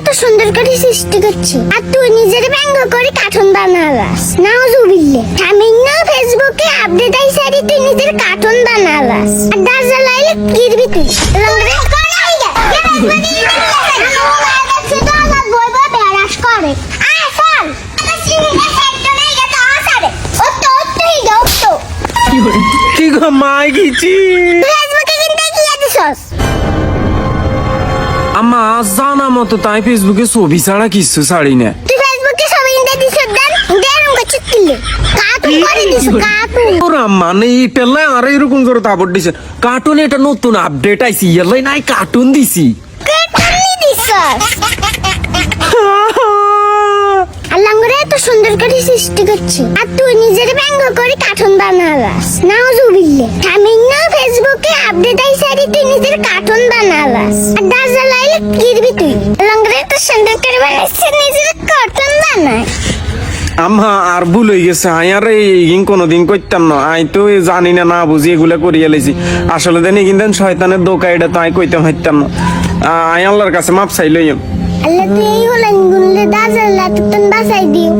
এত সুন্দর করে সৃষ্টি করছে আর তুই নিজের ব্যঙ্গ করে কার্টুন বানালাস। নাউজুবিল্লাহ। আমি না ফেসবুকে আপডেট আইসারি তুই নিজের কার্টুন বানালাস আর দার্জা লাইলে কিরবি তুই লংরে করে আয় ফল কি গো মাই গেছি আম্মা জানা মতো তাই ফেসবুকে ছবি ছাড়া কিছু ছাড়ি না। তুই ফেসবুকে ছবি দিছ দেরম করছিস কিলে কার্টুন করে দিছ কার্টুন ওরা মানে এই পেলে আর এরকম করে তাবড় দিছে কার্টুন এটা নতুন আপডেট আইছি এলাই নাই কার্টুন দিছি কার্টুন দিছ আল্লাহরে এত সুন্দর করে সৃষ্টি করছে আর তুই নিজের ব্যঙ্গ করে কার্টুন বানালাস। নাউজুবিল্লাহ। আমি না ফেসবুকে আপডেট আইসারি তুই নিজের কার্টুন বানালাস আর দার্জা লাইলে কিরবি তুই আল্লাহরে এত সুন্দর করে বানাইছে নিজের কার্টুন বানায়। আম্মা আর ভুল হয়ে গেছে আই আর এই কোনোদিন করতাম না আই তো জানি না না বুঝি এগুলা করিয়া লাইছি আসলে দেন কিন্তু শয়তানের দোকা এটা তো আই কইতাম হাইতাম না আই আল্লাহর কাছে মাপ চাই লইম আল্লাহ তুই এই হলেন গুনলে দার্জা লাইলে বাঁচাই দিও।